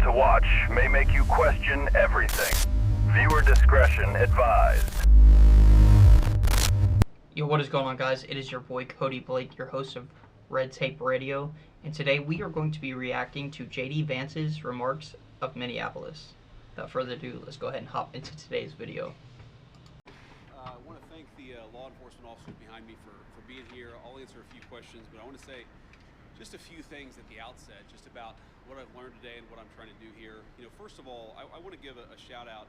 to watch may make you question everything. Viewer discretion advised. Yo, what is going on, guys? It is your boy Cody Blake, your host of Red Tape Radio, and today we are going to be reacting to JD Vance's remarks of Minneapolis. Without further ado, let's go ahead and hop into today's video. I want to thank the law enforcement officers behind me for being here. I'll answer a few questions, but I want to say just a few things at the outset, just about what I've learned today and what I'm trying to do here. You know, first of all, I want to give a shout out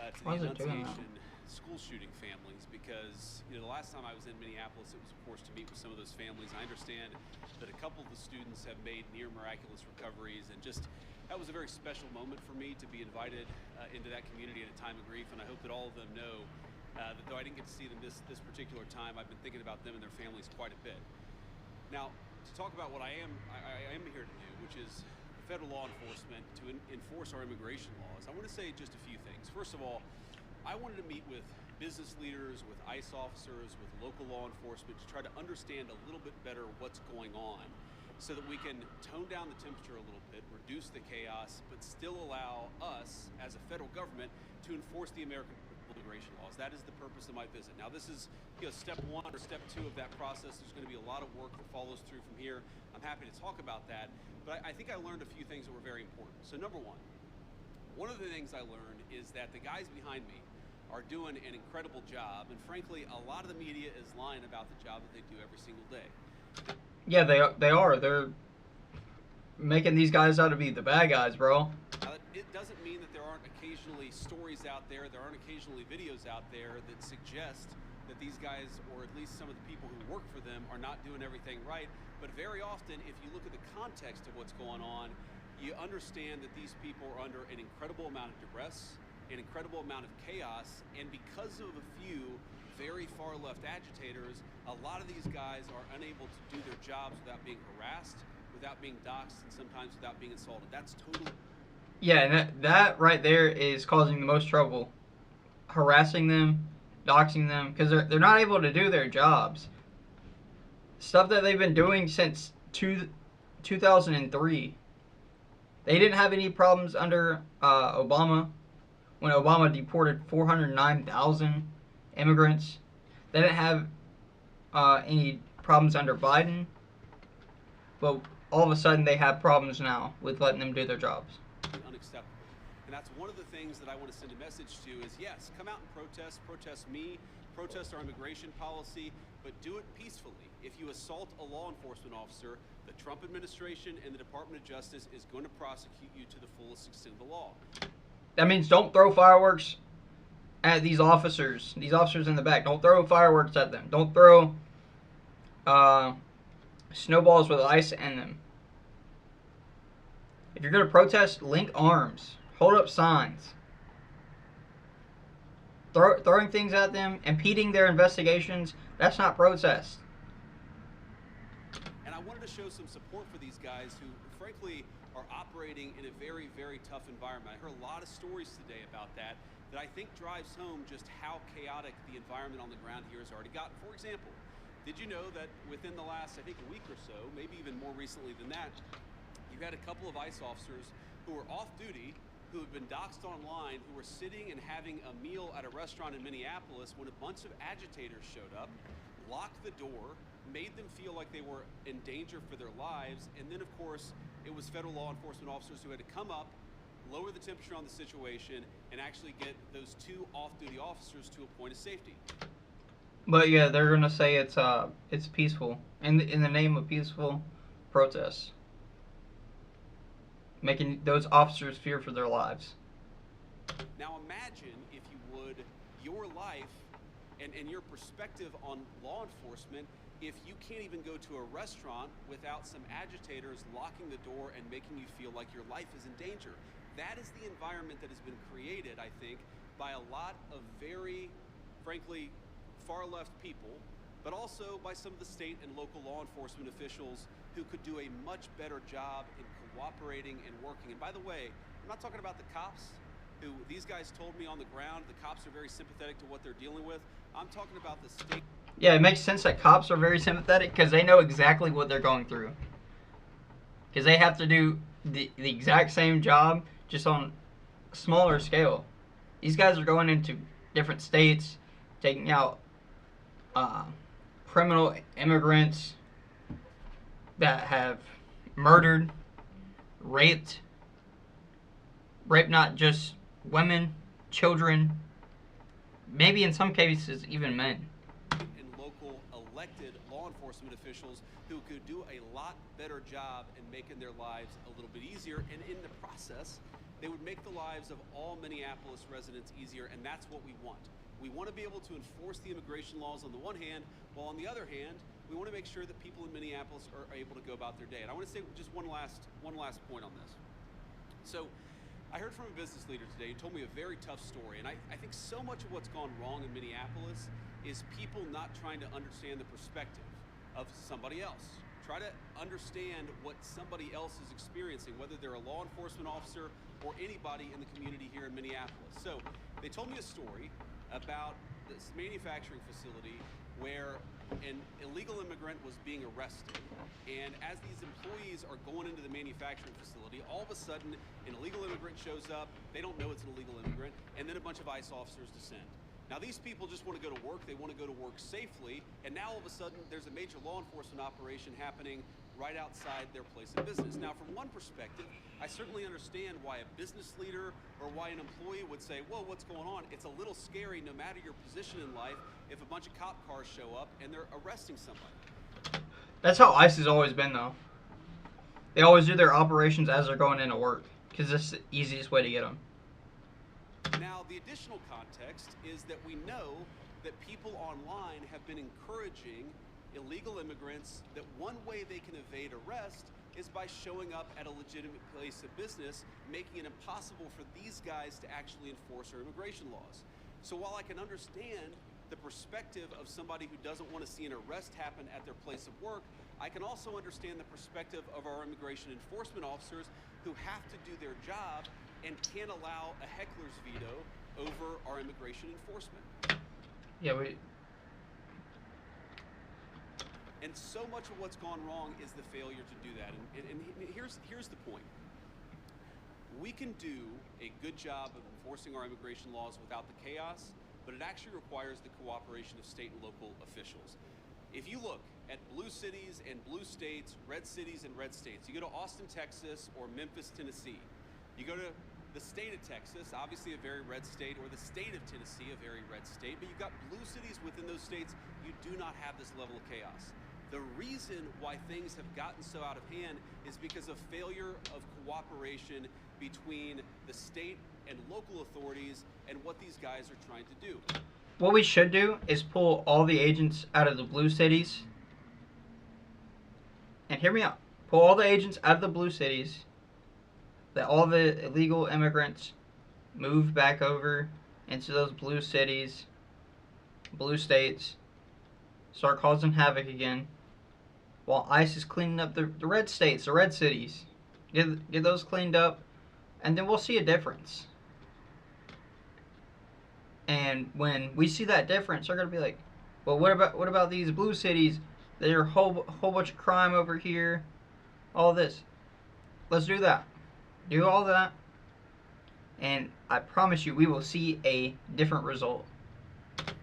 to the Annunciation school shooting families, because the last time I was in Minneapolis, it was of course to meet with some of those families. I understand that a couple of the students have made near miraculous recoveries, and just that was a very special moment for me to be invited into that community at a time of grief. And I hope that all of them know that though I didn't get to see them this particular time, I've been thinking about them and their families quite a bit. Now, to talk about what I am here to do, which is federal law enforcement to enforce our immigration laws, I want to say just a few things. First of all, I wanted to meet with business leaders, with ICE officers, with local law enforcement to try to understand a little bit better what's going on, so that we can tone down the temperature a little bit, reduce the chaos, but still allow us as a federal government to enforce the American immigration laws. That is the purpose of my visit. Now, this is step one or step two of that process. There's going to be a lot of work that follows through from here. I'm happy to talk about that, but I think I learned a few things that were very important. So number one of the things I learned is that the guys behind me are doing an incredible job, and frankly, a lot of the media is lying about the job that they do every single day. Yeah, they are. They're making these guys out to be the bad guys, bro. It doesn't mean that there aren't occasionally stories out there, there aren't occasionally videos out there that suggest that these guys, or at least some of the people who work for them, are not doing everything right. But very often, if you look at the context of what's going on, you understand that these people are under an incredible amount of duress, an incredible amount of chaos, and because of a few very far left agitators, a lot of these guys are unable to do their jobs without being harassed, without being doxxed, and sometimes without being assaulted. That's totally... Yeah, and that right there is causing the most trouble. Harassing them, doxing them, because they're not able to do their jobs. Stuff that they've been doing since 2003. They didn't have any problems under Obama, when Obama deported 409,000 immigrants. They didn't have any problems under Biden, but all of a sudden they have problems now with letting them do their jobs. Unacceptable. And that's one of the things that I want to send a message to is, yes, come out and protest me, protest our immigration policy, but do it peacefully. If you assault a law enforcement officer, the Trump administration and the Department of Justice is going to prosecute you to the fullest extent of the law. That means don't throw fireworks at these officers in the back. Don't throw fireworks at them. Don't throw snowballs with ice in them. If you're going to protest, link arms. Hold up signs. Throwing things at them, impeding their investigations, that's not protest. And I wanted to show some support for these guys who, frankly, are operating in a very, very tough environment. I heard a lot of stories today about that I think drives home just how chaotic the environment on the ground here has already gotten. For example, did you know that within the last, I think, a week or so, maybe even more recently than that, you had a couple of ICE officers who were off duty, who had been doxxed online, who were sitting and having a meal at a restaurant in Minneapolis when a bunch of agitators showed up, locked the door, made them feel like they were in danger for their lives, and then, of course, it was federal law enforcement officers who had to come up, lower the temperature on the situation, and actually get those two off-duty officers to a point of safety. But yeah, they're gonna say it's peaceful in the name of peaceful protests, making those officers fear for their lives. Now imagine, if you would, your life and your perspective on law enforcement if you can't even go to a restaurant without some agitators locking the door and making you feel like your life is in danger. That is the environment that has been created, I think, by a lot of very, frankly, far-left people, but also by some of the state and local law enforcement officials who could do a much better job in cooperating and working. And by the way, I'm not talking about the cops, who these guys told me on the ground, the cops are very sympathetic to what they're dealing with. I'm talking about the state. Yeah, it makes sense that cops are very sympathetic because they know exactly what they're going through. Because they have to do the exact same job, just on a smaller scale. These guys are going into different states, taking out criminal immigrants that have murdered, raped not just women, children, maybe in some cases even men. And local elected law enforcement officials who could do a lot better job in making their lives a little bit easier, and in the process, they would make the lives of all Minneapolis residents easier, and that's what we want. We want to be able to enforce the immigration laws on the one hand, while on the other hand, we want to make sure that people in Minneapolis are able to go about their day. And I want to say just one last point on this. So, I heard from a business leader today who told me a very tough story, and I think so much of what's gone wrong in Minneapolis is people not trying to understand the perspective of somebody else. Try to understand what somebody else is experiencing, whether they're a law enforcement officer or anybody in the community here in Minneapolis. So they told me a story about this manufacturing facility where an illegal immigrant was being arrested, and as these employees are going into the manufacturing facility, all of a sudden an illegal immigrant shows up. They don't know it's an illegal immigrant, and then a bunch of ICE officers descend. Now these people just want to go to work, they want to go to work safely, and now all of a sudden there's a major law enforcement operation happening right outside their place of business. Now from one perspective, I certainly understand why a business leader or why an employee would say, whoa, what's going on? It's a little scary no matter your position in life if a bunch of cop cars show up and they're arresting somebody. That's how ICE has always been, though. They always do their operations as they're going into work, because it's the easiest way to get them. Now, the additional context is that we know that people online have been encouraging illegal immigrants that one way they can evade arrest is by showing up at a legitimate place of business, making it impossible for these guys to actually enforce our immigration laws. So while I can understand the perspective of somebody who doesn't want to see an arrest happen at their place of work, I can also understand the perspective of our immigration enforcement officers who have to do their job and can't allow a heckler's veto over our immigration enforcement. Yeah, And so much of what's gone wrong is the failure to do that. And here's the point. We can do a good job of enforcing our immigration laws without the chaos, but it actually requires the cooperation of state and local officials. If you look at blue cities and blue states, red cities and red states, you go to Austin, Texas, or Memphis, Tennessee, you go to the state of Texas, obviously a very red state, or the state of Tennessee, a very red state, but you've got blue cities within those states, you do not have this level of chaos. The reason why things have gotten so out of hand is because of failure of cooperation between the state and local authorities and what these guys are trying to do. what we should do is pull all the agents out of the blue cities. And hear me out. Pull all the agents out of the blue cities. That all the illegal immigrants move back over into those blue cities, blue states, start causing havoc again, while ICE is cleaning up the red states, the red cities. Get those cleaned up, and then we'll see a difference. And when we see that difference, they're gonna be like, "Well, what about these blue cities? There's a whole bunch of crime over here, all this. Let's do that. Do all that, and I promise you, we will see a different result."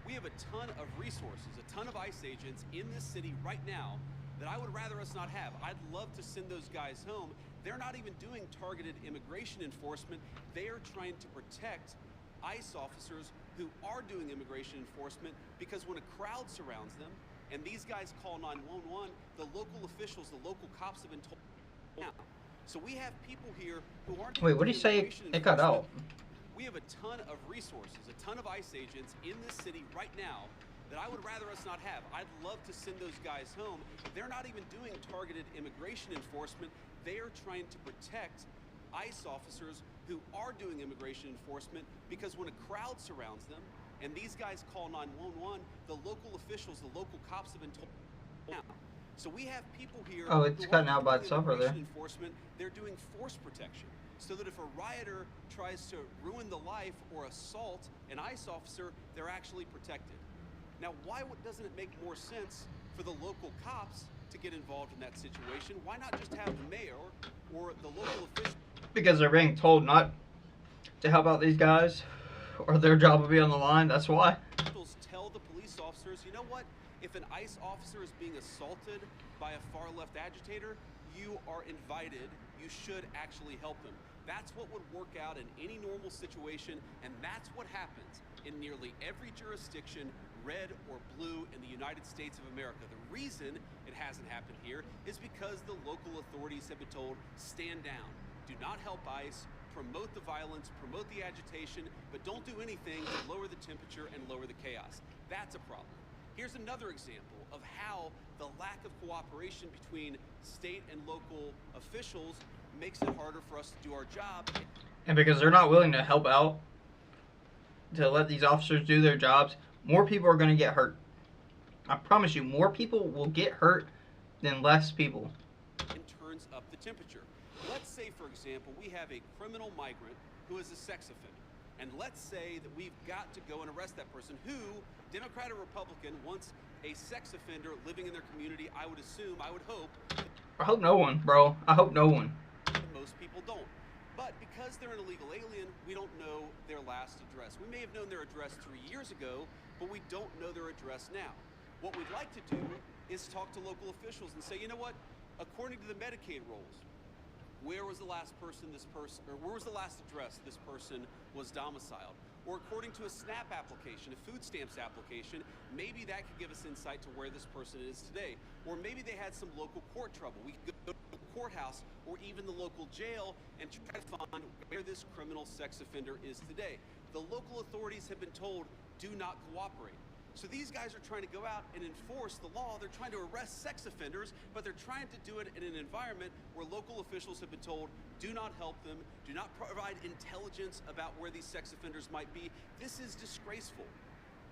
We have a ton of resources, a ton of ICE agents in this city right now that I would rather us not have. I'd love to send those guys home. They're not even doing targeted immigration enforcement. They are trying to protect ICE officers who are doing immigration enforcement, because when a crowd surrounds them and these guys call 911, the local officials, the local cops have been told now. So we have people here who aren't. Wait, what did he say? It cut out. We have a ton of resources, a ton of ICE agents in this city right now that I would rather us not have. I'd love to send those guys home. They're not even doing targeted immigration enforcement. They are trying to protect ICE officers who are doing immigration enforcement, because when a crowd surrounds them and these guys call 911, the local officials, the local cops have been told now. So we have people here. Oh, it's cutting out by itself over there. Enforcement, they're doing force protection, so that if a rioter tries to ruin the life or assault an ICE officer, they're actually protected. Now, why doesn't it make more sense for the local cops to get involved in that situation? Why not just have the mayor or the local official? Because they're being told not to help out these guys, or their job will be on the line. That's why. Tell the police officers, you know what? If an ICE officer is being assaulted by a far-left agitator, you are invited. You should actually help them. That's what would work out in any normal situation, and that's what happens in nearly every jurisdiction, red or blue, in the United States of America. The reason it hasn't happened here is because the local authorities have been told, stand down. Do not help ICE, promote the violence, promote the agitation, but don't do anything to lower the temperature and lower the chaos. That's a problem. Here's another example of how the lack of cooperation between state and local officials makes it harder for us to do our job. And because they're not willing to help out, to let these officers do their jobs, more people are going to get hurt. I promise you, more people will get hurt than less people. And turns up the temperature. Let's say, for example, we have a criminal migrant who is a sex offender. And let's say that we've got to go and arrest that person who, Democrat or Republican, wants a sex offender living in their community. I would assume, I would hope. I hope no one, bro. I hope no one. Most people don't. But because they're an illegal alien, we don't know their last address. We may have known their address 3 years ago, but we don't know their address now. What we'd like to do is talk to local officials and say, you know what? According to the Medicaid rolls, where was the last address this person was domiciled? Or according to a SNAP application, a food stamps application, maybe that could give us insight to where this person is today. Or maybe they had some local court trouble. We could go to the courthouse or even the local jail and try to find where this criminal sex offender is today. The local authorities have been told, do not cooperate. So these guys are trying to go out and enforce the law. They're trying to arrest sex offenders, but they're trying to do it in an environment where local officials have been told, do not help them, do not provide intelligence about where these sex offenders might be. This is disgraceful.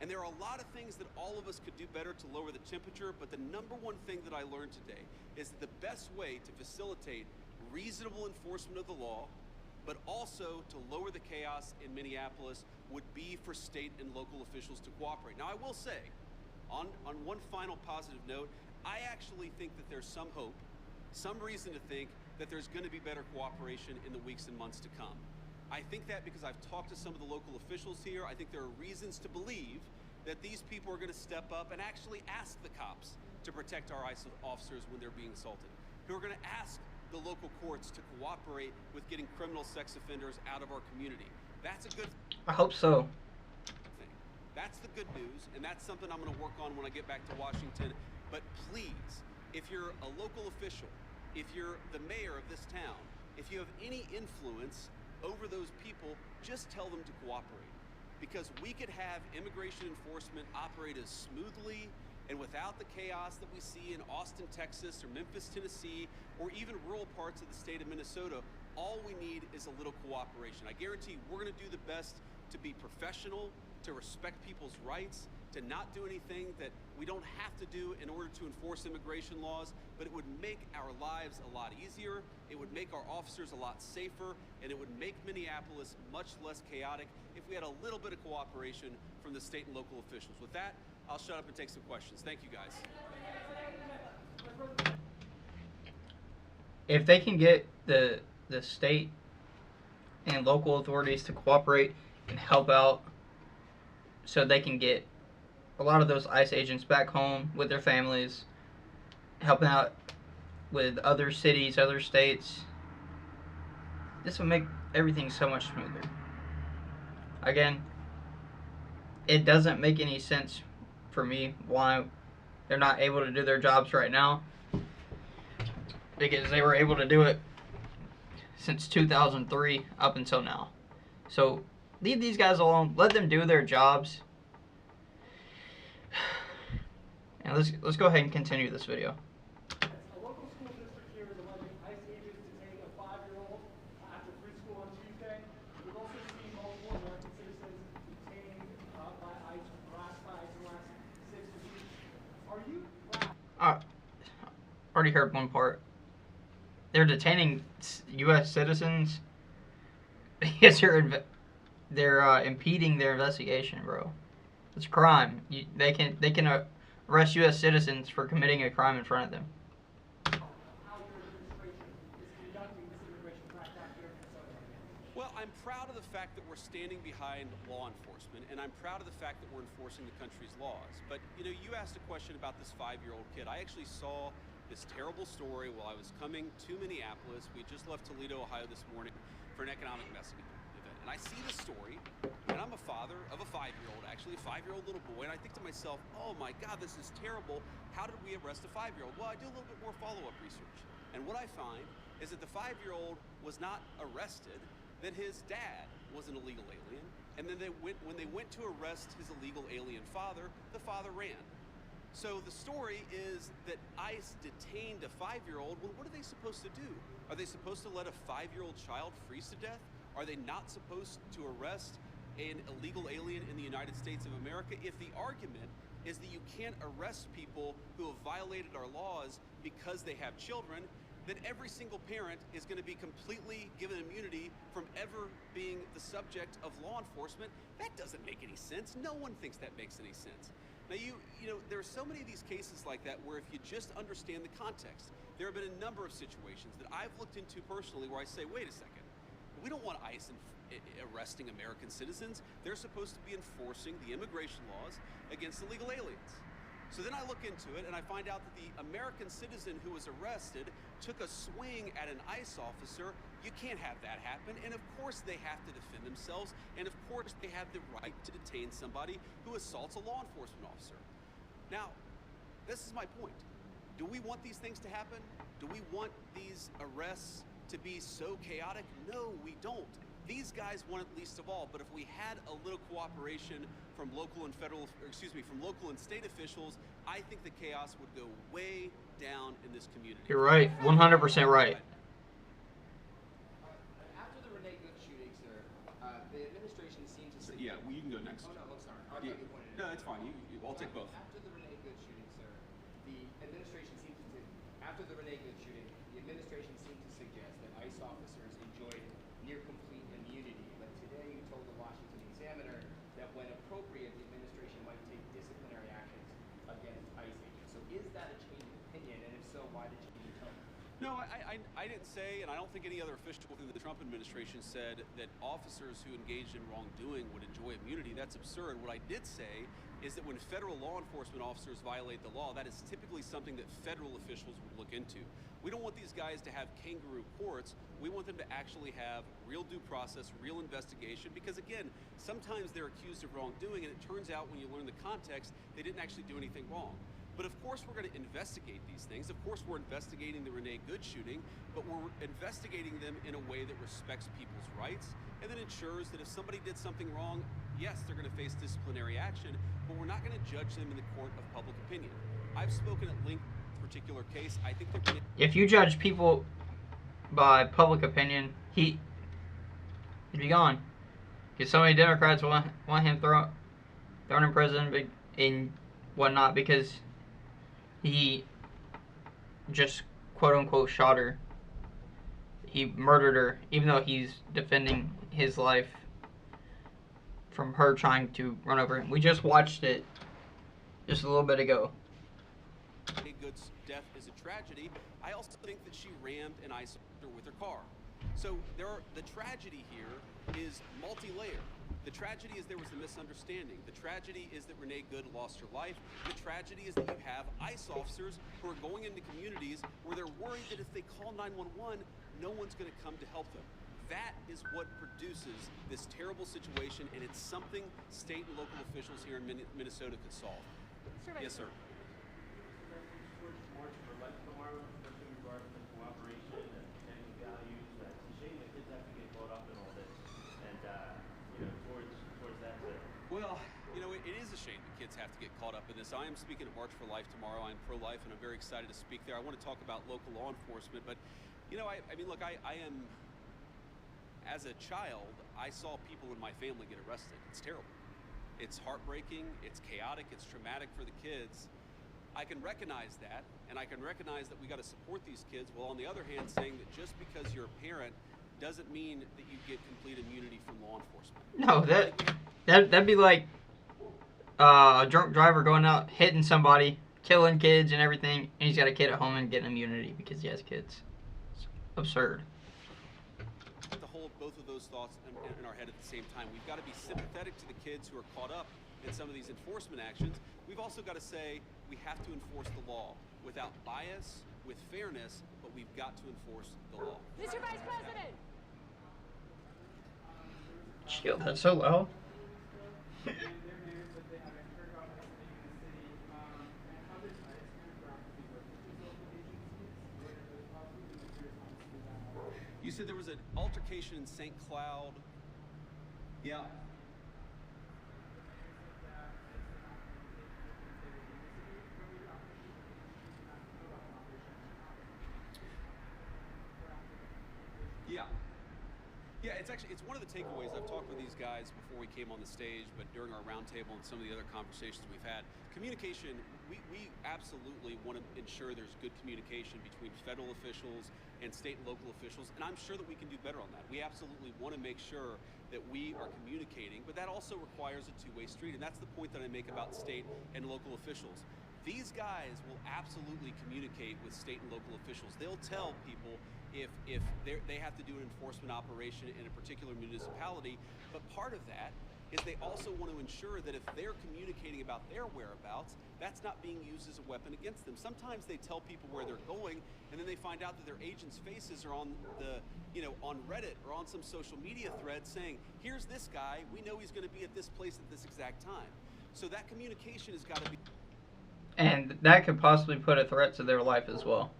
And there are a lot of things that all of us could do better to lower the temperature, but the number one thing that I learned today is that the best way to facilitate reasonable enforcement of the law, but also to lower the chaos in Minneapolis, would be for state and local officials to cooperate. Now, I will say, on one final positive note, I actually think that there's some hope, some reason to think that there's going to be better cooperation in the weeks and months to come. I think that because I've talked to some of the local officials here. I think there are reasons to believe that these people are going to step up and actually ask the cops to protect our ICE officers when they're being assaulted, who are going to ask the local courts to cooperate with getting criminal sex offenders out of our community. That's a good thing. I hope so. That's the good news, and that's something I'm going to work on when I get back to Washington. But please, if you're a local official, if you're the mayor of this town, if you have any influence over those people, just tell them to cooperate. Because we could have immigration enforcement operate as smoothly and without the chaos that we see in Austin, Texas, or Memphis, Tennessee, or even rural parts of the state of Minnesota. All we need is a little cooperation. I guarantee we're going to do the best to be professional, to respect people's rights, to not do anything that we don't have to do in order to enforce immigration laws, but it would make our lives a lot easier, it would make our officers a lot safer, and it would make Minneapolis much less chaotic if we had a little bit of cooperation from the state and local officials. With that, I'll shut up and take some questions. Thank you, guys. If they can get the state and local authorities to cooperate and help out so they can get a lot of those ICE agents back home with their families, helping out with other cities, other states, this will make everything so much smoother. Again, it doesn't make any sense for me why they're not able to do their jobs right now, because they were able to do it since 2003 up until now. So leave these guys alone, let them do their jobs, and let's go ahead and continue this video. A local school district here is alleging ICE agents detained a 5-year-old after preschool on Tuesday. We've also seen multiple American citizens detained by ICE in the last 6 weeks. Are you? Already heard one part. They're detaining U.S. citizens because they're impeding their investigation, bro. It's a crime. They can arrest U.S. citizens for committing a crime in front of them. Well, I'm proud of the fact that we're standing behind law enforcement, and I'm proud of the fact that we're enforcing the country's laws. But, you know, you asked a question about this 5-year-old kid. I actually saw this terrible story while I was coming to Minneapolis. We just left Toledo, Ohio this morning for an economic messaging event. And I see the story, and I'm a father of a 5-year-old, actually a 5-year-old little boy, and I think to myself, oh my God, this is terrible. How did we arrest a 5-year-old? Well, I do a little bit more follow-up research. And what I find is that the 5-year-old was not arrested, that his dad was an illegal alien, and then when they went to arrest his illegal alien father, the father ran. So the story is that ICE detained a 5-year-old. Well, what are they supposed to do? Are they supposed to let a 5-year-old child freeze to death? Are they not supposed to arrest an illegal alien in the United States of America? If the argument is that you can't arrest people who have violated our laws because they have children, then every single parent is going to be completely given immunity from ever being the subject of law enforcement. That doesn't make any sense. No one thinks that makes any sense. Now, you know, there are so many of these cases like that where if you just understand the context, there have been a number of situations that I've looked into personally where I say, wait a second, we don't want ICE arresting American citizens. They're supposed to be enforcing the immigration laws against illegal aliens. So then I look into it and I find out that the American citizen who was arrested took a swing at an ICE officer. You can't have that happen. And of course they have to defend themselves. And of course they have the right to detain somebody who assaults a law enforcement officer. Now, this is my point. Do we want these things to happen? Do we want these arrests to be so chaotic? No, we don't. These guys want it least of all, but if we had a little cooperation from local and from local and state officials, I think the chaos would go way down in this community. You're right, 100% right. After the Renee Good shooting, sir, the administration seemed to suggest... Yeah, well, you can go next. Oh, no, I'm sorry. I thought you pointed it out. No, it's fine. I'll take both. After the Renee Good shooting, sir, the administration seemed to... After the Renee Good shooting, the administration seemed to suggest that ICE officers enjoyed near complete immunity. But today you told the Washington Examiner that when appropriate, the administration might take disciplinary actions against ICE agents. So is that a change of opinion? And if so, why the change of tone? No, I didn't say, and I don't think any other official within the Trump administration said that officers who engaged in wrongdoing would enjoy immunity. That's absurd. What I did say is that when federal law enforcement officers violate the law, that is typically something that federal officials would look into. We don't want these guys to have kangaroo courts. We want them to actually have real due process, real investigation, because again, sometimes they're accused of wrongdoing, and it turns out when you learn the context, they didn't actually do anything wrong. But of course we're going to investigate these things. Of course we're investigating the Renee Good shooting, but we're investigating them in a way that respects people's rights and then ensures that if somebody did something wrong, yes, they're going to face disciplinary action, but we're not going to judge them in the court of public opinion. I've spoken at length on this particular case. I think that If you judge people by public opinion, he'd be gone. Because so many Democrats want him thrown in prison and whatnot because he just quote-unquote shot her. He murdered her, even though he's defending his life from her trying to run over him. We just watched it just a little bit ago. Renee Good's death is a tragedy. I also think that she rammed an ICE officer with her car. So the tragedy here is multi-layered. The tragedy is there was a misunderstanding. The tragedy is that Renee Good lost her life. The tragedy is that you have ICE officers who are going into communities where they're worried that if they call 911, no one's going to come to help them. That is what produces this terrible situation, and it's something state and local officials here in Minnesota could solve. Yes, sir. March for life tomorrow, especially in regards to cooperation and family values. It's a shame that kids have to get caught up in all this, and towards that. Well, it is a shame that kids have to get caught up in this. I am speaking at March for Life tomorrow. I'm pro-life, and I'm very excited to speak there. I want to talk about local law enforcement, but look, I am. As a child, I saw people in my family get arrested. It's terrible. It's heartbreaking. It's chaotic. It's traumatic for the kids. I can recognize that, and I can recognize that we got to support these kids, while on the other hand saying that just because you're a parent doesn't mean that you get complete immunity from law enforcement. No, that'd be like a drunk driver going out, hitting somebody, killing kids and everything, and he's got a kid at home and getting immunity because he has kids. It's absurd. To hold both both of those thoughts in our head at the same time. We've got to be sympathetic to the kids who are caught up in some of these enforcement actions. We've also got to say we have to enforce the law without bias, with fairness, but we've got to enforce the law. Mr. Vice President! Chill, that's so loud. You said there was an altercation in St. Cloud. Yeah. Yeah, it's one of the takeaways. I've talked with these guys before we came on the stage, but during our roundtable and some of the other conversations we've had, communication, we absolutely want to ensure there's good communication between federal officials and state and local officials, and I'm sure that we can do better on that. We absolutely want to make sure that we are communicating, but that also requires a two-way street, and that's the point that I make about state and local officials. These guys will absolutely communicate with state and local officials. They'll tell people if they have to do an enforcement operation in a particular municipality, but part of that is they also want to ensure that if they're communicating about their whereabouts, that's not being used as a weapon against them. Sometimes they tell people where they're going, and then they find out that their agents' faces are on on Reddit or on some social media thread saying, here's this guy, we know he's going to be at this place at this exact time. So that communication has got to be... And that could possibly put a threat to their life as well.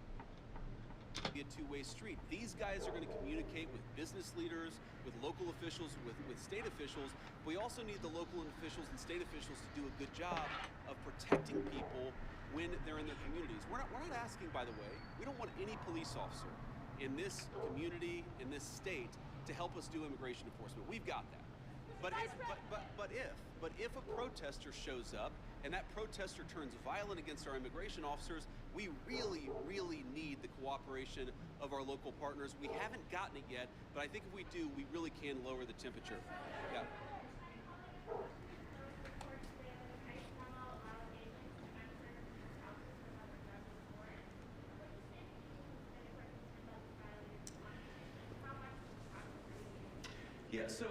Be a two-way street. These guys are going to communicate with business leaders, with local officials, with state officials. We also need the local officials and state officials to do a good job of protecting people when they're in their communities. We're not asking, by the way, we don't want any police officer in this community, in this state, to help us do immigration enforcement. We've got that. But if a protester shows up and that protester turns violent against our immigration officers, we really, really need the cooperation of our local partners. We haven't gotten it yet, but I think if we do, we really can lower the temperature. Yeah. Yeah, so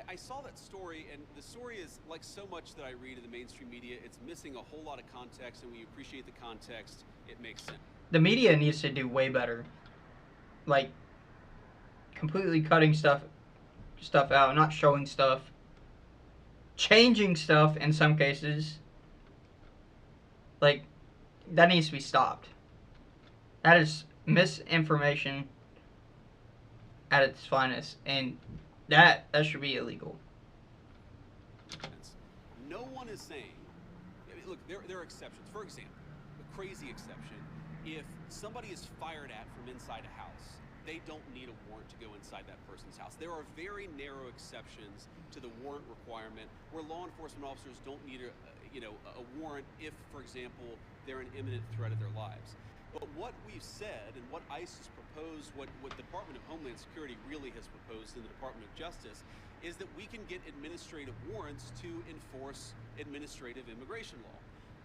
I saw that story, and the story is like so much that I read in the mainstream media. It's missing a whole lot of context, and when you appreciate the context, it makes sense. The media needs to do way better. Like, completely cutting stuff out, not showing stuff, changing stuff in some cases. Like, that needs to be stopped. That is misinformation at its finest, and that should be illegal. No one is saying, I mean, look, there are exceptions. For example, a crazy exception, if somebody is fired at from inside a house, they don't need a warrant to go inside that person's house. There are very narrow exceptions to the warrant requirement where law enforcement officers don't need a warrant if, for example, they're an imminent threat of their lives. But what we've said and what ICE has proposed, what the Department of Homeland Security really has proposed in the Department of Justice, is that we can get administrative warrants to enforce administrative immigration law.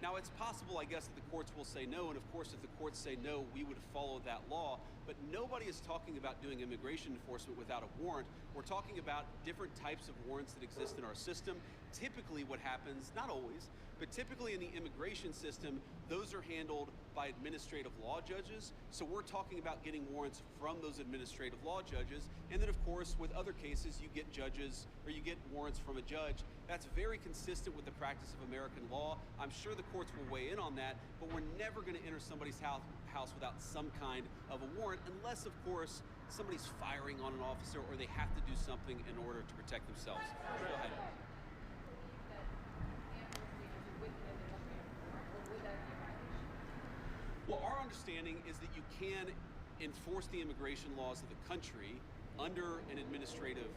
Now, it's possible, I guess, that the courts will say no, and of course, if the courts say no, we would follow that law, but nobody is talking about doing immigration enforcement without a warrant. We're talking about different types of warrants that exist in our system. Typically what happens, not always, but typically in the immigration system, those are handled by administrative law judges. So we're talking about getting warrants from those administrative law judges. And then of course, with other cases, you get judges or you get warrants from a judge. That's very consistent with the practice of American law. I'm sure the courts will weigh in on that, but we're never gonna enter somebody's house without some kind of a warrant, unless of course, somebody's firing on an officer or they have to do something in order to protect themselves. Go ahead. Well, our understanding is that you can enforce the immigration laws of the country under an administrative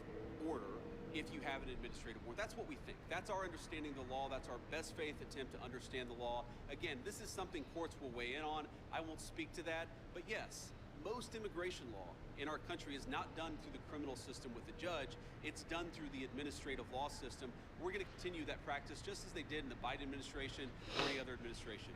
order if you have an administrative warrant. That's what we think. That's our understanding of the law. That's our best faith attempt to understand the law. Again, this is something courts will weigh in on. I won't speak to that. But yes, most immigration law in our country is not done through the criminal system with the judge. It's done through the administrative law system. We're going to continue that practice just as they did in the Biden administration or any other administration.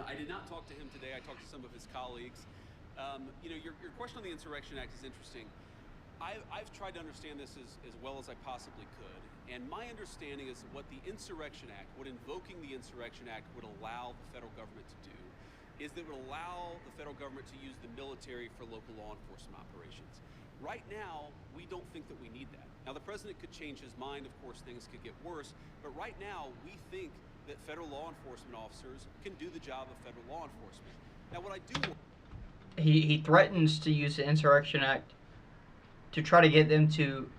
I did not talk to him today. I talked to some of his colleagues. You know, your question on the Insurrection Act is interesting. I've tried to understand this as well as I possibly could. And my understanding is what the Insurrection Act, what invoking the Insurrection Act would allow the federal government to do, is that it would allow the federal government to use the military for local law enforcement operations. Right now, we don't think that we need that. Now, the president could change his mind. Of course, things could get worse. But right now, we think that federal law enforcement officers can do the job of federal law enforcement. Now, what I do... He threatens to use the Insurrection Act to try to get them to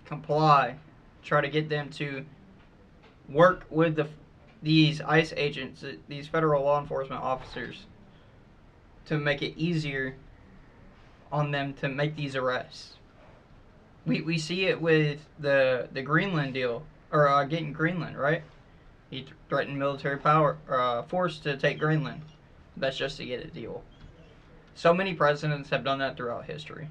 comply, try to get them to work with these ICE agents, these federal law enforcement officers, to make it easier on them to make these arrests. We see it with the Greenland deal, or getting Greenland, right? He threatened military force to take Greenland. That's just to get a deal. So many presidents have done that throughout history.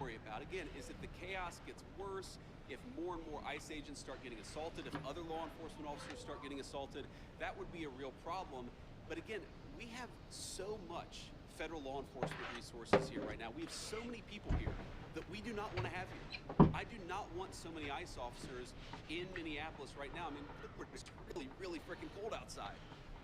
Worry about again is that the chaos gets worse if more and more ICE agents start getting assaulted, if other law enforcement officers start getting assaulted. That would be a real problem. But again, we have so much federal law enforcement resources here right now. We have so many people here that we do not want to have here. I do not want so many ICE officers in Minneapolis right now. I mean, it's really, really freaking cold outside.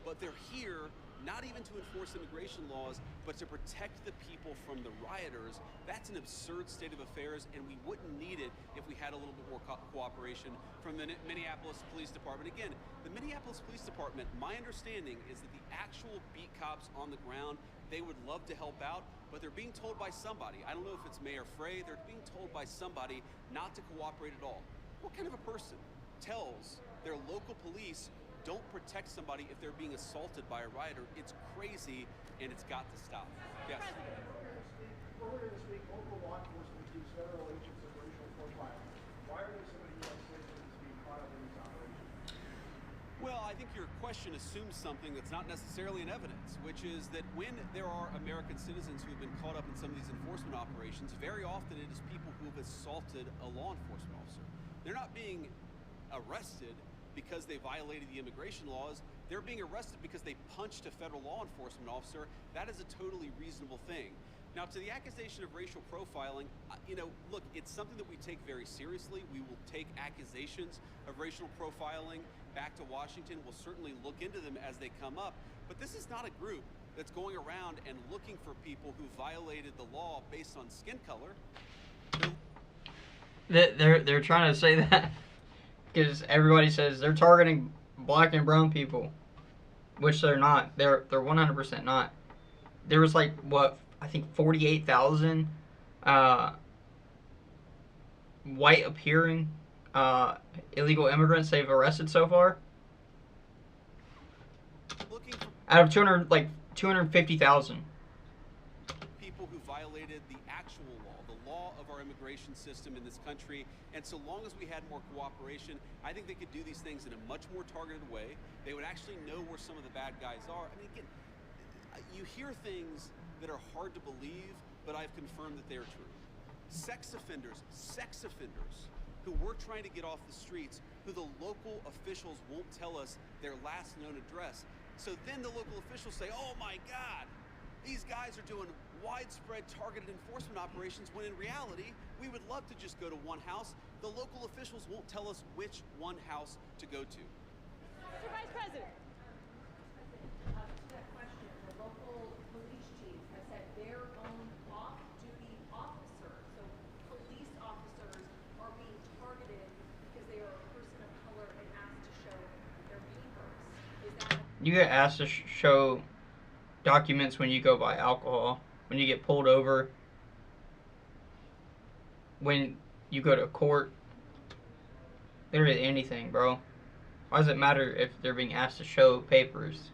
But they're here not even to enforce immigration laws, but to protect the people from the rioters. That's an absurd state of affairs, and we wouldn't need it if we had a little bit more cooperation from the Minneapolis Police Department. Again, the Minneapolis Police Department, my understanding is that the actual beat cops on the ground, they would love to help out, but they're being told by somebody, I don't know if it's Mayor Frey, they're being told by somebody not to cooperate at all. What kind of a person tells their local police don't protect somebody if they're being assaulted by a rioter? It's crazy, and it's got to stop. Yes? Earlier this week, local law enforcement accused federal agents of racial profiling. Why are there so many U.S. citizens being caught up in these operations? Well, I think your question assumes something that's not necessarily in evidence, which is that when there are American citizens who have been caught up in some of these enforcement operations, very often it is people who have assaulted a law enforcement officer. They're not being arrested because they violated the immigration laws. They're being arrested because they punched a federal law enforcement officer. That is a totally reasonable thing. Now, to the accusation of racial profiling, you know, look, it's something that we take very seriously. We will take accusations of racial profiling back to Washington. We'll certainly look into them as they come up. But this is not a group that's going around and looking for people who violated the law based on skin color. They're trying to say that because everybody says they're targeting black and brown people, which they're not. They're 100% not. There was like, what, I think 48,000 white appearing illegal immigrants they've arrested so far. Out of 250,000. People who violated the actual law, the law of our immigration system in this country. And so long as we had more cooperation, I think they could do these things in a much more targeted way. They would actually know where some of the bad guys are. I mean, again, you hear things that are hard to believe, but I've confirmed that they are true. Sex offenders who we're trying to get off the streets, who the local officials won't tell us their last known address. So then the local officials say, oh my God, these guys are doing widespread targeted enforcement operations, when in reality, we would love to just go to one house. The local officials won't tell us which one house to go to. Mr. Vice President. To that question, the local police chiefs have said their own off-duty officers, so police officers, are being targeted because they are a person of color and asked to show their papers. Is that... You get asked to show documents when you go buy alcohol, when you get pulled over, when you go to court, literally anything, bro. Why does it matter if they're being asked to show papers?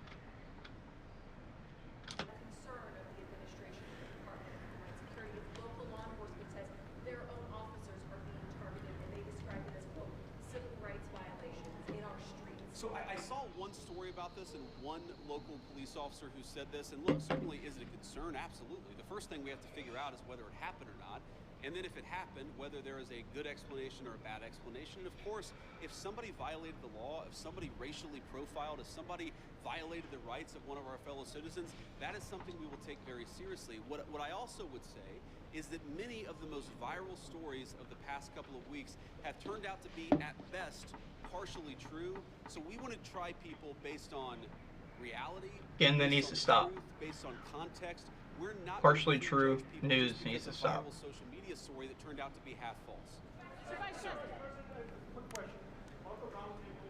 A concern of the administration and the Department of Homeland Security is local law enforcement says their own officers are being targeted, and they describe it as, quote, civil rights violations in our streets. So I saw one story about this and one local police officer who said this, and look, certainly is it a concern? Absolutely. The first thing we have to figure out is whether it happened or not. And then if it happened, whether there is a good explanation or a bad explanation, and of course, if somebody violated the law, if somebody racially profiled, if somebody violated the rights of one of our fellow citizens, that is something we will take very seriously. What I also would say is that many of the most viral stories of the past couple of weeks have turned out to be, at best, partially true. So we want to try people based on reality, Again, that based needs on to stop. truth, based on context. We're not Partially going to true judge people news just needs because to of a stop. viral social media story that turned out to be half false. Mr. Vice President. Quick question. Local roundtable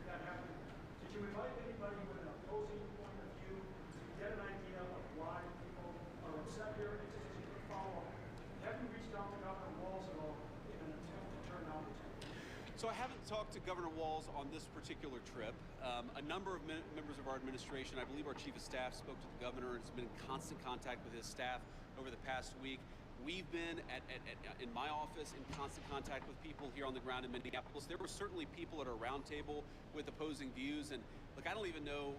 that happened. Did you invite anybody with an opposing point of view to get an idea of why people are upset here? And just as a quick follow-up, have you reached out to Governor Walz at all in an attempt to turn out the temper? So I haven't talked to Governor Walz on this particular trip. A number of members of our administration, I believe our chief of staff, spoke to the governor and has been in constant contact with his staff over the past week. We've been in my office in constant contact with people here on the ground in Minneapolis. There were certainly people at our roundtable with opposing views, and look, I don't even know,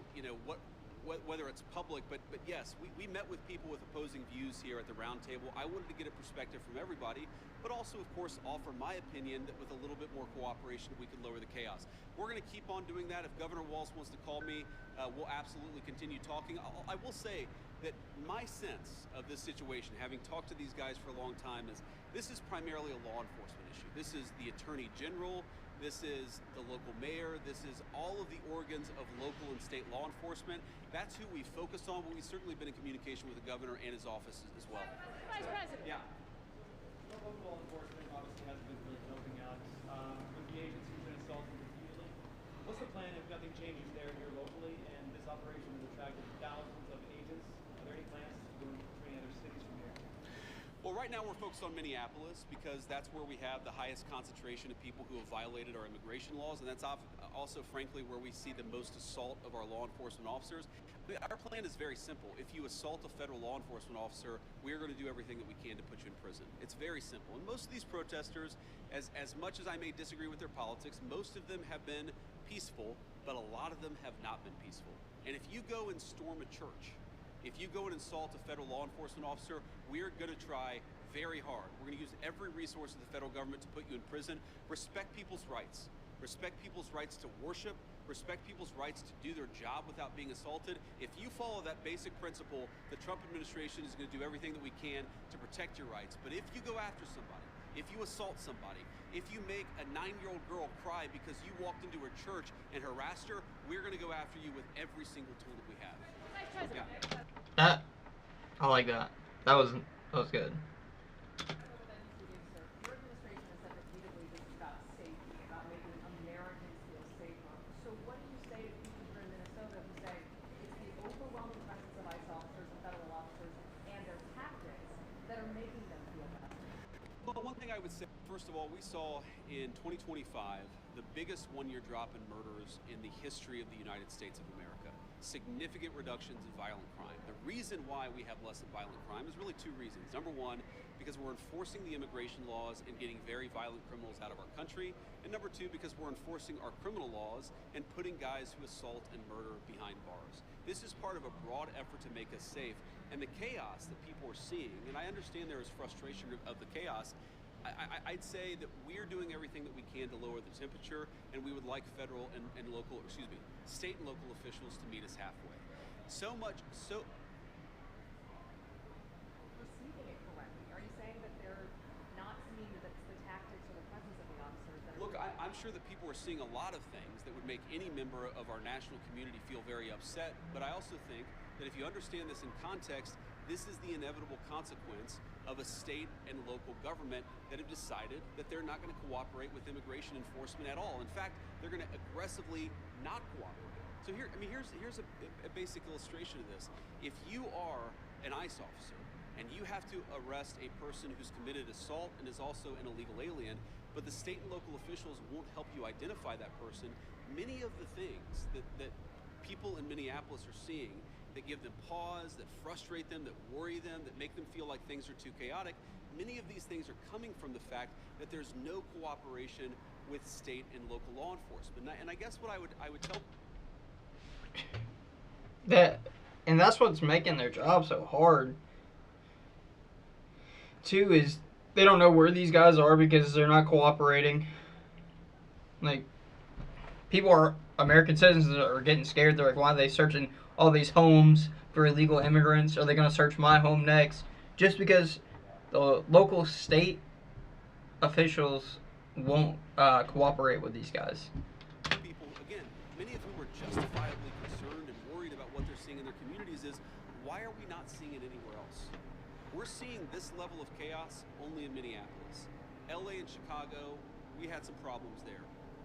whether it's public, but yes, we met with people with opposing views here at the roundtable. I wanted to get a perspective from everybody, but also, of course, offer my opinion that with a little bit more cooperation, we could lower the chaos. We're going to keep on doing that. If Governor Walz wants to call me, we'll absolutely continue talking. I will say that my sense of this situation, having talked to these guys for a long time, is this is primarily a law enforcement issue. This is the Attorney General. This is the local mayor. This is all of the organs of local and state law enforcement. That's who we focus on, but we've certainly been in communication with the governor and his office as well. Vice President. Yeah. Local law enforcement obviously hasn't been really helping out with the agency's been assaulted repeatedly. What's the plan if nothing changes there here locally and this operation has attracted thousands of agents? Are there any plans to go to any other cities from here? Well, right now we're focused on Minneapolis because that's where we have the highest concentration of people who have violated our immigration laws, and that's also, frankly, where we see the most assault of our law enforcement officers. Our plan is very simple. If you assault a federal law enforcement officer, we are going to do everything that we can to put you in prison. It's very simple. And most of these protesters, as much as I may disagree with their politics, most of them have been peaceful, but a lot of them have not been peaceful. And if you go and storm a church, if you go and insult a federal law enforcement officer, we're going to try very hard. We're going to use every resource of the federal government to put you in prison. Respect people's rights. Respect people's rights to worship. Respect people's rights to do their job without being assaulted. If you follow that basic principle, the Trump administration is going to do everything that we can to protect your rights. But if you go after somebody, if you assault somebody, if you make a 9-year-old girl cry because you walked into her church and harassed her, we're going to go after you with every single tool that we have. Vice President. Yeah. I like that. That was good. Your administration has said repeatedly this is about safety, about making Americans feel safer. So what do you say to people here in Minnesota who say it's the overwhelming presence of ICE officers and federal officers and their tactics that are making them feel better? Well, one thing I would say, first of all, we saw in 2025 the biggest one-year drop in murders in the history of the United States of America. Significant reductions in violent crime. The reason why we have less violent crime is really two reasons. Number one, because we're enforcing the immigration laws and getting very violent criminals out of our country. And number two, because we're enforcing our criminal laws and putting guys who assault and murder behind bars. This is part of a broad effort to make us safe. And the chaos that people are seeing, and I understand there is frustration of the chaos, I'd say that we're doing everything that we can to lower the temperature, and we would like federal and state and local officials to meet us halfway. Receiving it correctly. Are you saying that they're not seeing that it's the tactics or the presence of the officers that are... Look, I'm sure that people are seeing a lot of things that would make any member of our national community feel very upset, but I also think that if you understand this in context, this is the inevitable consequence of a state and local government that have decided that they're not going to cooperate with immigration enforcement at all. In fact, they're going to aggressively not cooperate. So here's a basic illustration of this. If you are an ICE officer and you have to arrest a person who's committed assault and is also an illegal alien, but the state and local officials won't help you identify that person, many of the things that people in Minneapolis are seeing that give them pause, that frustrate them, that worry them, that make them feel like things are too chaotic, many of these things are coming from the fact that there's no cooperation with state and local law enforcement. And I guess what I would tell... And that's what's making their job so hard. too is they don't know where these guys are because they're not cooperating. Like, American citizens are getting scared. They're like, why are they searching all these homes for illegal immigrants? Are they going to search my home next? Just because the local state officials won't cooperate with these guys. People, again, many of whom are justifiably concerned and worried about what they're seeing in their communities is, why are we not seeing it anywhere else? We're seeing this level of chaos only in Minneapolis. LA and Chicago, we had some problems there.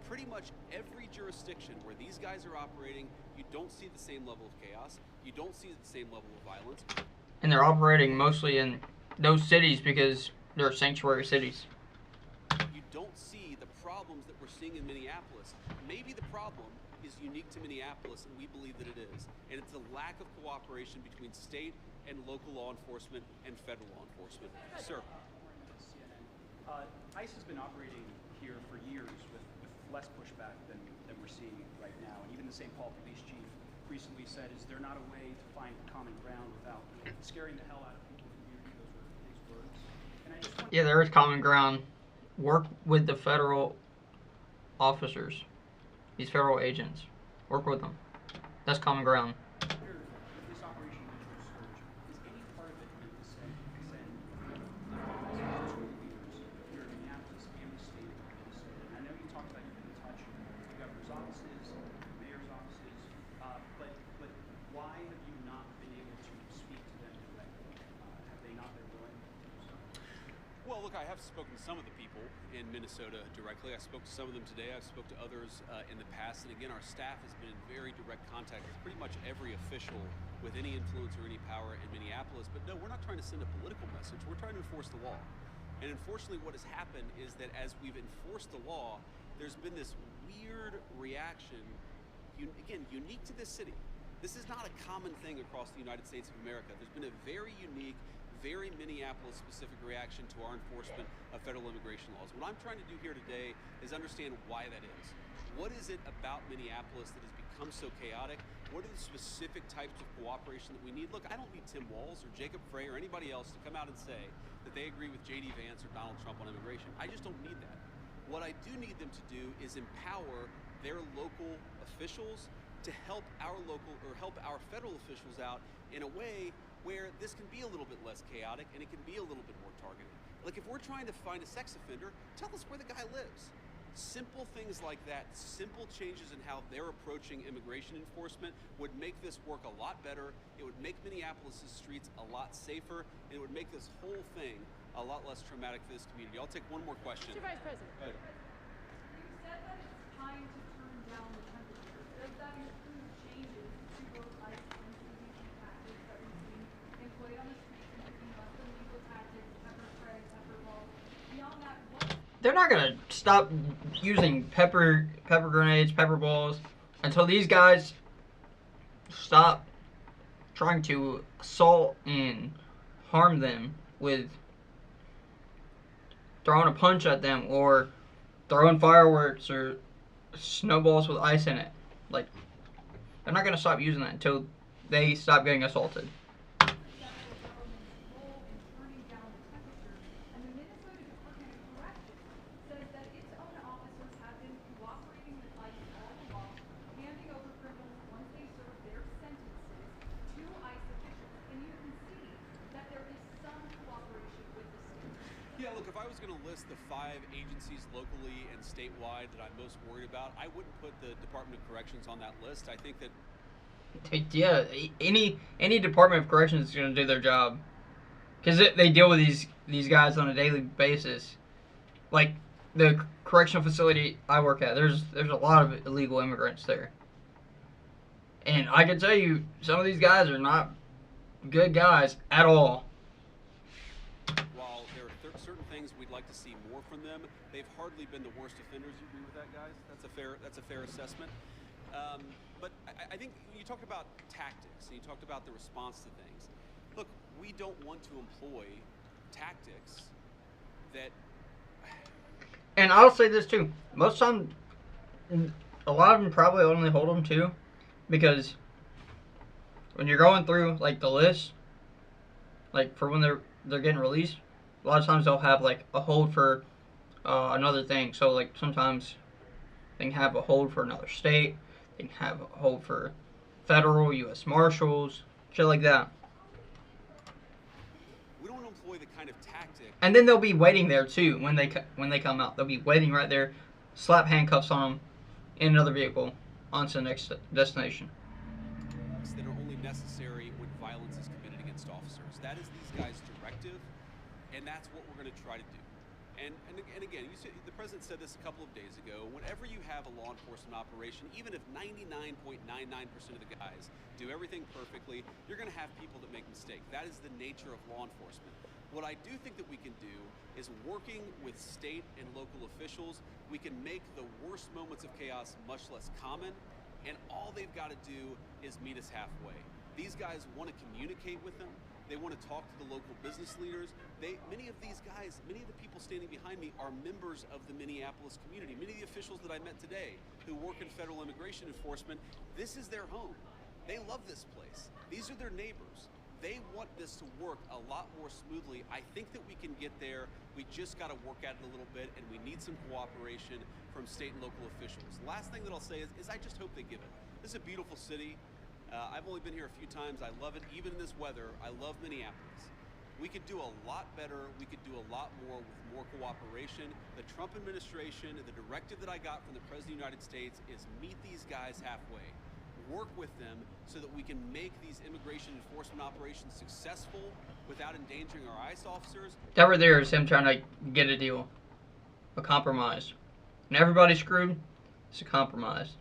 Pretty much every jurisdiction where these guys are operating, you don't see the same level of chaos. You don't see the same level of violence. And they're operating mostly in those cities because they're sanctuary cities. You don't see the problems that we're seeing in Minneapolis. Maybe the problem is unique to Minneapolis, and we believe that it is. And it's the lack of cooperation between state and local law enforcement and federal law enforcement. Sir. ICE has been operating here for years with less pushback than we're seeing right now. And even the St. Paul police chief recently said, is there not a way to find common ground without scaring the hell out of people who hear those words? And I just want Yeah, there is common ground. Work with the federal officers, these federal agents. Work with them. That's common ground. to hear if this Operation Digital Surge, is any part of it meant to send leaders here in Minneapolis and the state of Minnesota? And I know you talked about you've been in touch with the governor's offices, the mayor's offices, but why have you not been able to speak to them directly? Have they not been willing to do so? Well, look, I have spoken to some of the people in Minnesota directly. I spoke to some of them today. I've spoke to others in the past. And again, our staff has been in very direct contact with pretty much every official with any influence or any power in Minneapolis. But no, we're not trying to send a political message. We're trying to enforce the law. And unfortunately, what has happened is that as we've enforced the law, there's been this weird reaction, again, unique to this city. This is not a common thing across the United States of America. There's been a very unique, very Minneapolis-specific reaction to our enforcement of federal immigration laws. What I'm trying to do here today is understand why that is. What is it about Minneapolis that has become so chaotic? What are the specific types of cooperation that we need? Look, I don't need Tim Walz or Jacob Frey or anybody else to come out and say that they agree with JD Vance or Donald Trump on immigration. I just don't need that. What I do need them to do is empower their local officials to help our federal officials out in a way where this can be a little bit less chaotic and it can be a little bit more targeted. Like if we're trying to find a sex offender, tell us where the guy lives. Simple things like that, simple changes in how they're approaching immigration enforcement would make this work a lot better. It would make Minneapolis' streets a lot safer, and it would make this whole thing a lot less traumatic for this community. I'll take one more question. Mr. Vice President. Go ahead. You said that it's time to turn down the temperature. Does that include changes to both ICE and CBP tactics that we've seen employed on the streets, including less than legal tactics, pepper spray, pepper balls? Beyond that, what They're not gonna stop using pepper grenades, pepper balls until these guys stop trying to assault and harm them with throwing a punch at them or throwing fireworks or snowballs with ice in it. Like, they're not gonna stop using that until they stop getting assaulted. turning down the temperature, and the Minnesota Department of Corrections says that its own officers have been cooperating with ICE all along, handing over criminals once they serve their sentences to ICE officials. And you can see that there is some cooperation with the state. Yeah, look, if I was going to list the 5 agencies locally and statewide that I'm most worried about, I wouldn't put the Department of Corrections on that list. I think that Yeah, any Department of Corrections is gonna do their job, because they deal with these guys on a daily basis. Like the correctional facility I work at, there's a lot of illegal immigrants there, and I can tell you some of these guys are not good guys at all. while there are certain things we'd like to see more from them, they've hardly been the worst offenders. You agree with that, guys? That's a fair assessment. But I think you talked about tactics and you talked about the response to things. Look, we don't want to employ tactics that. And I'll say this too: most of them, a lot of them probably only hold them too, because when you're going through like the list, like for when they're getting released, a lot of times they'll have like a hold for another thing. So like sometimes they can have a hold for another state. They can have a hold for federal, U.S. Marshals, shit like that. We don't employ the kind of tactic. And then they'll be waiting there too when they come out. They'll be waiting right there, slap handcuffs on them in another vehicle onto the next destination. That are only necessary when violence is committed against officers. That is these guys' directive, and that's what we're going to try to do. And again, the president said this a couple of days ago. Whenever you have a law enforcement operation, even if 99.99% of the guys do everything perfectly, you're going to have people that make mistakes. That is the nature of law enforcement. What I do think that we can do is, working with state and local officials, we can make the worst moments of chaos much less common, and all they've got to do is meet us halfway. These guys want to communicate with them. They want to talk to the local business leaders. Many of these guys, many of the people standing behind me are members of the Minneapolis community. Many of the officials that I met today who work in federal immigration enforcement, this is their home. They love this place. These are their neighbors. They want this to work a lot more smoothly. I think that we can get there. We just got to work at it a little bit, and we need some cooperation from state and local officials. Last thing that I'll say is I just hope they give it. This is a beautiful city. I've only been here a few times. I love it, even in this weather. I love Minneapolis. We could do a lot better. We could do a lot more with more cooperation. The Trump administration, the directive that I got from the President of the United States is meet these guys halfway. Work with them so that we can make these immigration enforcement operations successful without endangering our ICE officers. That right there is him trying to get a deal, a compromise. And everybody's screwed, it's a compromise.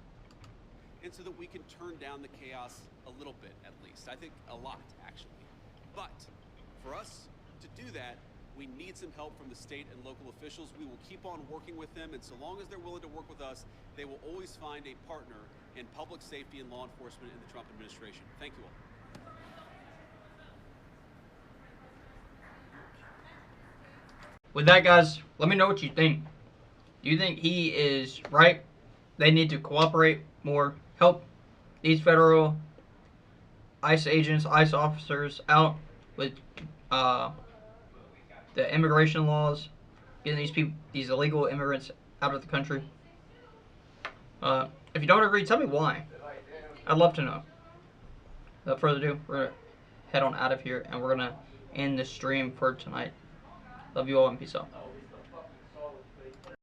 And so that we can turn down the chaos a little bit, at least. I think a lot, actually. But for us to do that, we need some help from the state and local officials. We will keep on working with them, and so long as they're willing to work with us, they will always find a partner in public safety and law enforcement in the Trump administration. Thank you all. With that, guys, let me know what you think. Do you think he is right? They need to cooperate more, help these federal ICE agents, ICE officers out with the immigration laws, getting these people, these illegal immigrants out of the country. If you don't agree, tell me why. I'd love to know. Without further ado, we're going to head on out of here, and we're going to end the stream for tonight. Love you all, and peace out.